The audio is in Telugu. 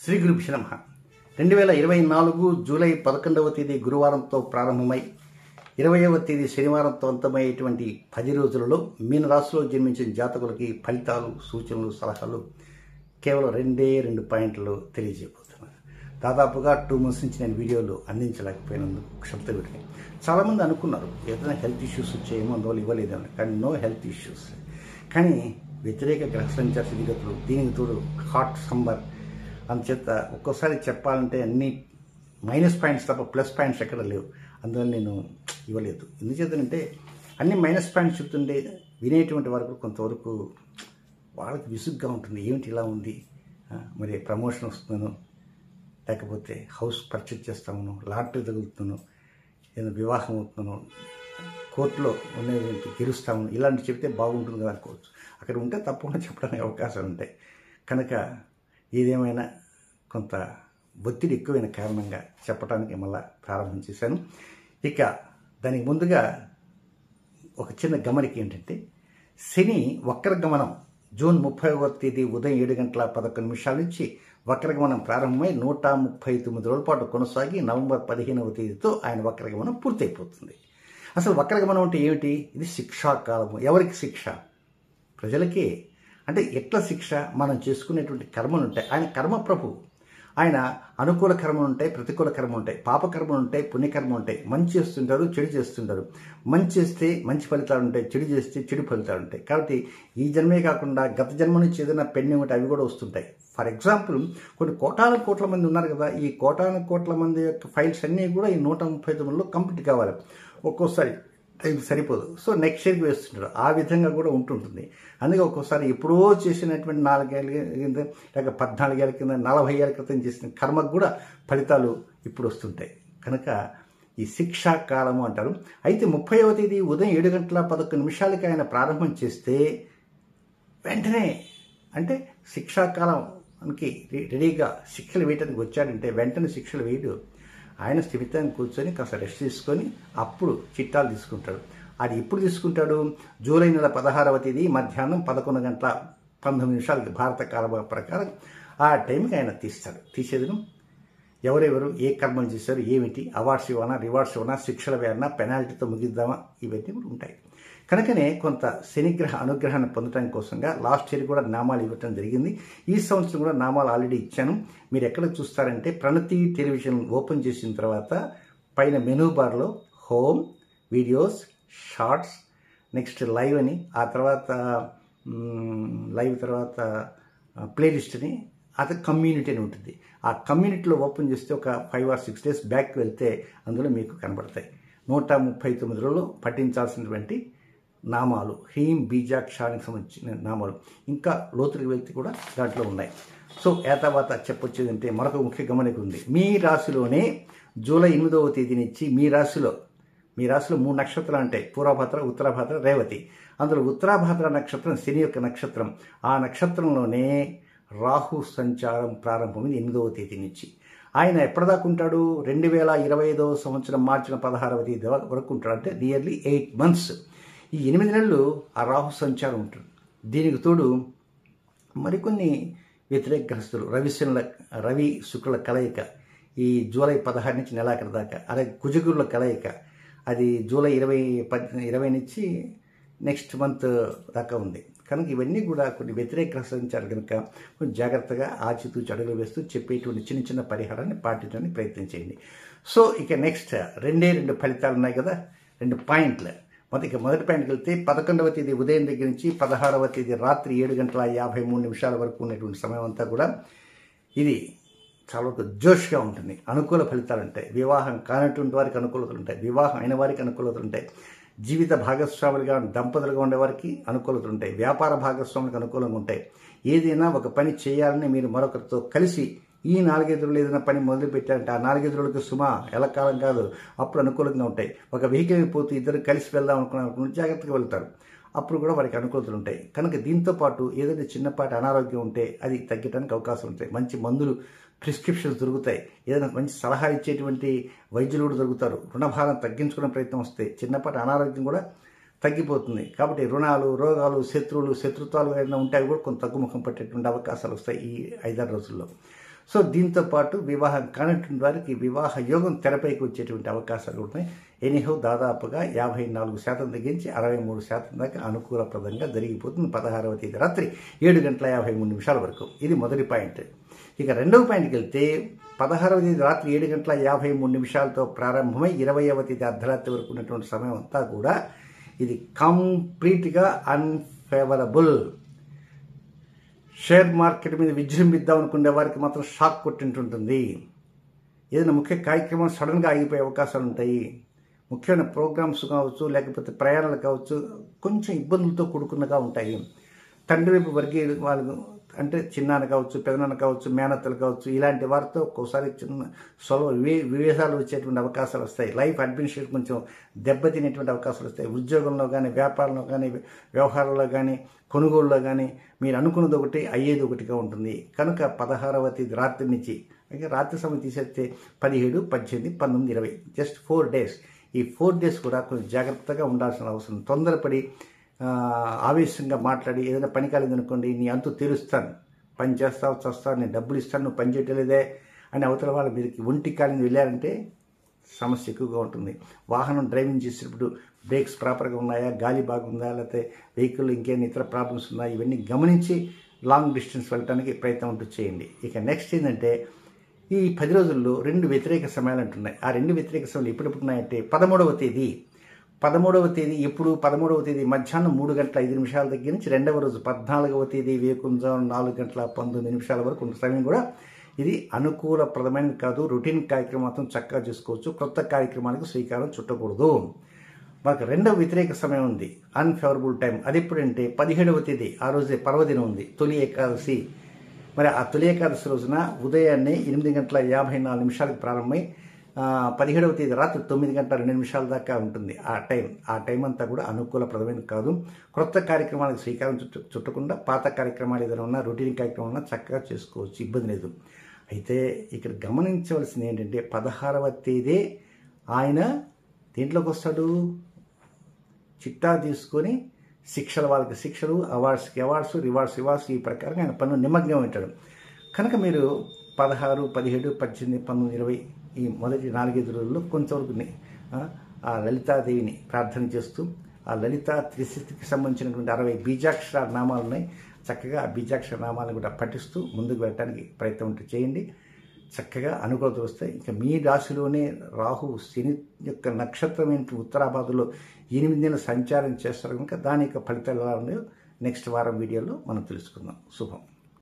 శ్రీ గురుభ్యో నమః 2024 జూలై 11వ తేదీ గురువారంతో ప్రారంభమై 20వ తేదీ శనివారంతో అంతమయ్యేటువంటి 10 రోజులలో మీన రాశిలో జన్మించిన జాతకులకి ఫలితాలు, సూచనలు, సలహాలు కేవలం రెండు పాయింట్లు తెలియజేయబోతున్నాను. దాదాపుగా 2 months నుంచి నేను వీడియోలు అందించలేకపోయినందుకు క్షమత పెరిగాయి. చాలామంది అనుకున్నారు ఏదైనా హెల్త్ ఇష్యూస్ వచ్చాయేమో అందువల్ల ఇవ్వలేదని, కానీ నో హెల్త్ ఇష్యూస్. కానీ వ్యతిరేక గ్రహ సంచార స్థితిగతులు, దీనికి తోడు హాట్ సమ్మర్, అందుచేత ఒక్కోసారి చెప్పాలంటే అన్ని మైనస్ పాయింట్స్ తప్ప ప్లస్ పాయింట్స్ ఎక్కడ లేవు. అందువల్ల నేను ఇవ్వలేదు. ఎందుచేతంటే అన్ని మైనస్ పాయింట్స్ చెప్తుంటే వినేటువంటి వరకు కొంతవరకు వాళ్ళకి విసుగ్గా ఉంటుంది. ఏమిటి ఇలా ఉంది, మరి ప్రమోషన్ వస్తున్నాను, లేకపోతే హౌస్ పర్చేజ్ చేస్తాను, లాటరీ తగులుతున్నాను, ఏదైనా వివాహం అవుతున్నాను, కోర్టులో ఉండేటువంటి గెలుస్తాము, ఇలాంటివి చెప్తే బాగుంటుంది కదా అనుకోవచ్చు. అక్కడ ఉంటే తప్పకుండా చెప్పడానికి అవకాశాలు ఉంటాయి. కనుక ఏదేమైనా కొంత ఒత్తిడి ఎక్కువైన కారణంగా చెప్పడానికి మళ్ళా ప్రారంభం చేశాను. ఇక దానికి ముందుగా ఒక చిన్న గమనిక ఏంటంటే, శని వక్రగమనం జూన్ 30వ తేదీ ఉదయం 7:11 నుంచి వక్రగమనం ప్రారంభమై 139 రోజుల పాటు కొనసాగి నవంబర్ 15వ తేదీతో ఆయన వక్రగమనం పూర్తయిపోతుంది. అసలు వక్రగమనం అంటే ఏమిటి? ఇది శిక్షాకాలము. ఎవరికి శిక్ష? ప్రజలకే. అంటే ఎట్లా శిక్ష? మనం చేసుకునేటువంటి కర్మలు ఉంటాయి. ఆయన కర్మప్రభు. ఆయన అనుకూల కర్మలు ఉంటాయి, ప్రతికూల కర్మలు ఉంటాయి, పాపకర్మలు ఉంటాయి, పుణ్యకర్మలు ఉంటాయి. మంచి చేస్తుంటారు, చెడు చేస్తుంటారు. మంచి చేస్తే మంచి ఫలితాలు ఉంటాయి, చెడు చేస్తే చెడు ఫలితాలు ఉంటాయి. కాబట్టి ఈ జన్మే కాకుండా గత జన్మ నుంచి ఏదైనా పెండింగ్ ఉంటే అవి కూడా వస్తుంటాయి. ఫర్ ఎగ్జాంపుల్ కొన్ని కోట్ల మంది ఉన్నారు కదా, ఈ కోట్ల మంది యొక్క ఫైల్స్ అన్నీ కూడా ఈ 139లో కంప్లీట్ కావాలి. ఒక్కోసారి టైం సరిపోదు. సో నెక్స్ట్ ఇయర్కి వేస్తుంటారు. ఆ విధంగా కూడా ఉంటుంటుంది. అందుకే ఒక్కోసారి ఎప్పుడో చేసినటువంటి 4 ఏళ్ళ కింద లేక 14 ఏళ్ళ కింద 40 ఏళ్ళ క్రితం చేసిన కర్మకు కూడా ఫలితాలు ఇప్పుడు వస్తుంటాయి. కనుక ఈ శిక్షాకాలము అంటారు. అయితే 30వ తేదీ ఉదయం 7:11 ఆయన ప్రారంభం చేస్తే వెంటనే, అంటే శిక్షాకాలానికి రెడీగా శిక్షలు వేయటానికి వచ్చాడంటే వెంటనే శిక్షలు వేయడు. ఆయన స్థిమితంగా కూర్చొని కాస్త రెస్ట్ తీసుకొని అప్పుడు చిట్టాలు తీసుకుంటాడు. అది ఎప్పుడు తీసుకుంటాడు? జూలై నెల 16వ తేదీ మధ్యాహ్నం 11:19 భారత కాల ప్రకారం ఆ టైంకి ఆయన తీస్తాడు. తీసేదను ఎవరెవరు ఏ కర్మలు చేశారు, ఏమిటి, అవార్డ్స్ ఇవ్వనా, రివార్డ్స్ ఇవ్వనా, శిక్షలు వేయనా, పెనాల్టీతో ముగిద్దామా, ఇవన్నీ కూడా ఉంటాయి. కనుకనే కొంత శనిగ్రహ అనుగ్రహాన్ని పొందడం కోసంగా లాస్ట్ ఇయర్ కూడా నామాలు ఇవ్వటం జరిగింది. ఈ సంవత్సరం కూడా నామాలు ఆల్రెడీ ఇచ్చాను. మీరు ఎక్కడ చూస్తారంటే ప్రణతి టెలివిజన్ ఓపెన్ చేసిన తర్వాత పైన మెనూ బార్లో home, videos, shorts, next live అని, ఆ తర్వాత లైవ్ తర్వాత ప్లేలిస్ట్ అని, అది కమ్యూనిటీ అని ఉంటుంది. ఆ కమ్యూనిటీలో ఓపెన్ చేస్తే ఒక 5 or 6 days బ్యాక్ వెళ్తే అందులో మీకు కనబడతాయి 139 రోజులు పఠించాల్సినటువంటి నామాలు, హ్రీం బీజాక్షరానికి సంబంధించిన నామాలు. ఇంకా లోతులకు వెళ్తే కూడా దాంట్లో ఉన్నాయి. సో ఏతావాత చెప్పొచ్చేదంటే మరొక ముఖ్య గమనిక ఉంది. మీ రాశిలోనే జూలై 8వ తేదీ నుంచి మీ రాశిలో 3 నక్షత్రాలు ఉంటాయి. పూర్వభద్ర, ఉత్తరాభద్ర, రేవతి. అందులో ఉత్తరాభద్ర నక్షత్రం శని యొక్క నక్షత్రం. ఆ నక్షత్రంలోనే రాహు సంచారం ప్రారంభమైంది 8వ తేదీ నుంచి. ఆయన ఎప్పటిదాకా ఉంటాడు? 2025వ సంవత్సరం మార్చి 16వ తేదీ వరకు ఉంటాడు. అంటే నియర్లీ 8 months. ఈ 8 నెలలు ఆ రాహు సంచారం ఉంటుంది. దీనికి తోడు మరికొన్ని వ్యతిరేక గ్రహస్తులు, రవి శుక్రుల కలయిక ఈ జూలై 16 నుంచి నెలాఖరు దాకా, అలాగే కుజగురుల కలయిక అది జూలై 20 నుంచి నెక్స్ట్ మంత్ దాకా ఉంది. కనుక ఇవన్నీ కూడా కొన్ని వ్యతిరేక గ్రహ సంచారం కనుక కొంచెం జాగ్రత్తగా ఆచితూచి అడుగులు వేస్తూ చెప్పేటువంటి చిన్న పరిహారాన్ని పాటించడానికి ప్రయత్నం చేయండి. సో ఇక నెక్స్ట్ 2 ఫలితాలు ఉన్నాయి కదా, 2 పాయింట్లు. మొదటి పాయింట్కి వెళ్తే 11వ తేదీ ఉదయం దగ్గర నుంచి 16వ తేదీ రాత్రి 7:53 వరకు ఉన్నటువంటి సమయం అంతా కూడా ఇది చాలా జోష్గా ఉంటుంది. అనుకూల ఫలితాలు ఉంటాయి. వివాహం కానటువంటి వారికి అనుకూలతలు ఉంటాయి, వివాహం అయిన వారికి అనుకూలతలు ఉంటాయి, జీవిత భాగస్వాములుగా దంపతులుగా ఉండేవారికి అనుకూలతలు ఉంటాయి, వ్యాపార భాగస్వాములకు అనుకూలంగా ఉంటాయి. ఏదైనా ఒక పని చేయాలని మీరు మరొకరితో కలిసి ఈ 4-5 రోజులు ఏదైనా పని మొదలు పెట్టారంటే ఆ 4-5 రోజులకు ఎలకాలం కాదు, అప్పుడు అనుకూలంగా ఉంటాయి. ఒక వెహికల్ పోతూ ఇద్దరు కలిసి వెళ్దాం అనుకున్న జాగ్రత్తగా వెళ్తారు, అప్పుడు కూడా వారికి అనుకూలతలు ఉంటాయి. కనుక దీంతో పాటు ఏదైనా చిన్నపాటి అనారోగ్యం ఉంటే అది తగ్గడానికి అవకాశం ఉంటాయి. మంచి మందులు, ప్రిస్క్రిప్షన్స్ దొరుకుతాయి. ఏదైనా మంచి సలహా ఇచ్చేటువంటి వైద్యులు కూడా దొరుకుతారు. రుణభారం తగ్గించుకునే ప్రయత్నం వస్తే చిన్నపాటి అనారోగ్యం కూడా తగ్గిపోతుంది. కాబట్టి రుణాలు, రోగాలు, శత్రుత్వాలు ఏదైనా ఉంటే అవి కూడా కొంత తగ్గుముఖం పట్టేటువంటి అవకాశాలు వస్తాయి ఈ 5-6 రోజుల్లో. సో దీంతో పాటు వివాహం కానటువంటి వారికి వివాహ యోగం తెరపైకి వచ్చేటువంటి అవకాశాలు ఉన్నాయి. ఎనీహో దాదాపుగా 54% తగ్గించి 63% దాకా అనుకూలప్రదంగా జరిగిపోతుంది 16వ తేదీ రాత్రి 7:53 వరకు. ఇది మొదటి పాయింట్. ఇక రెండవ పాయింట్కి వెళ్తే 16వ తేదీ రాత్రి 7:53 ప్రారంభమై 20వ తేదీ అర్ధరాత్రి వరకు ఉన్నటువంటి సమయం అంతా కూడా ఇది కంప్లీట్గా అన్ఫేవరబుల్. షేర్ మార్కెట్ మీద విజృంభిద్దాం అనుకునే వారికి మాత్రం షాక్ కొట్టింటుంటుంది. ఏదైనా ముఖ్య కార్యక్రమం సడన్గా ఆగిపోయే అవకాశాలు ఉంటాయి. ముఖ్యమైన ప్రోగ్రామ్స్ కావచ్చు, లేకపోతే ప్రయాణాలు కావచ్చు, కొంచెం ఇబ్బందులతో కూడుకున్నగా ఉంటాయి. తండ్రి వైపు వర్గీయ వాళ్ళు అంటే చిన్నాన్న కావచ్చు, పెదనాన్న కావచ్చు, మేనత్తలు కావచ్చు, ఇలాంటి వారితో ఒక్కోసారి చిన్న సొలవ వివేశాలు వచ్చేటువంటి అవకాశాలు వస్తాయి. లైఫ్ అడ్మినిస్ట్రేషన్ కొంచెం దెబ్బతినేటువంటి అవకాశాలు వస్తాయి. ఉద్యోగంలో కానీ, వ్యాపారంలో కానీ, వ్యవహారంలో కానీ, కొనుగోలులో కానీ మీరు అనుకున్నది ఒకటి అయ్యేది ఒకటిగా ఉంటుంది. కనుక 16వ తేదీ రాత్రి నుంచి, అంటే రాత్రి సమయం తీసేస్తే 17, 18, 19, 20 జస్ట్ 4 డేస్. ఈ 4 డేస్ కూడా కొంచెం జాగ్రత్తగా ఉండాల్సిన అవసరం. తొందరపడి ఆవేశంగా మాట్లాడి ఏదైనా పని కాలేదనుకోండి, నీ అంతు తీరుస్తాను, పని చేస్తావు చస్తావు, నేను డబ్బులు ఇస్తాను, నువ్వు పని చేయటలేదే అని అవతల వాళ్ళ మీదకి ఒంటి కాలిని వెళ్ళారంటే సమస్య ఎక్కువగా ఉంటుంది. వాహనం డ్రైవింగ్ చేసేటప్పుడు బ్రేక్స్ ప్రాపర్గా ఉన్నాయా, గాలి బాగుందా, లేకపోతే వెహికల్ ఇంకేమైనా ఇతర ప్రాబ్లమ్స్ ఉన్నాయా, ఇవన్నీ గమనించి లాంగ్ డిస్టెన్స్ వెళ్ళడానికి ప్రయత్నం అంటూ చేయండి. ఇక నెక్స్ట్ ఏంటంటే ఈ 10 రోజుల్లో 2 వ్యతిరేక సమయాలు అంటున్నాయి. ఆ 2 వ్యతిరేక సమయాలు ఎప్పుడెప్పుడు ఉన్నాయంటే 13వ తేదీ ఎప్పుడు 13వ తేదీ మధ్యాహ్నం 3:05 దగ్గర నుంచి 2వ రోజు 14వ తేదీ వేకుంజాము 4:19 వరకు ఉన్న సమయం కూడా ఇది అనుకూలప్రదమైనది కాదు. రొటీన్ కార్యక్రమం మాత్రం చక్కగా చేసుకోవచ్చు. కొత్త కార్యక్రమానికి శ్రీకారం చుట్టకూడదు. మనకు రెండవ వ్యతిరేక సమయం ఉంది, అన్ఫేవరబుల్ టైం. అది ఎప్పుడంటే 17వ తేదీ, ఆ రోజే పర్వదినం ఉంది, తొలి ఏకాదశి. మరి ఆ తొలి ఏకాదశి రోజున ఉదయాన్నే 8:54 ప్రారంభమై 17వ తేదీ రాత్రి 9:02 దాకా ఉంటుంది ఆ టైం అంతా కూడా అనుకూలప్రదమైనది కాదు. క్రొత్త కార్యక్రమాలకు శ్రీకారం చుట్టకుండా పాత కార్యక్రమాలు ఏదైనా ఉన్నా, రొటీన్ కార్యక్రమం ఉన్నా చక్కగా చేసుకోవచ్చు, ఇబ్బంది లేదు. అయితే ఇక్కడ గమనించవలసింది ఏంటంటే 16వ తేదీ ఆయన దేంట్లోకి వస్తాడు, చిట్టా తీసుకొని వాళ్ళకి శిక్షలు, అవార్డ్స్కి అవార్డ్స్, రివార్డ్స్ ఈ ప్రకారంగా ఆయన పనులు నిమగ్నం ఉంటాడు. కనుక మీరు 16, 17, 18, 19, 20 ఈ మొదటి 4-5 రోజుల్లో కొంతవరకు ఆ లలితాదేవిని ప్రార్థన చేస్తూ, ఆ లలితా త్రిశక్తికి సంబంధించినటువంటి 60 బీజాక్షర నామాలు ఉన్నాయి. చక్కగా ఆ బీజాక్షర నామాలను కూడా పఠిస్తూ ముందుకు వెళ్ళడానికి ప్రయత్నం చేయండి. చక్కగా అనుకూలత వస్తాయి. ఇంకా మీ రాశిలోనే రాహు శని యొక్క నక్షత్రమైన ఉత్తరాభాద్రలో 8 నెలలు సంచారం చేస్తారు కనుక దాని యొక్క ఫలితాలు ఎలా ఉన్నాయో నెక్స్ట్ వారం వీడియోలో మనం తెలుసుకుందాం. శుభం.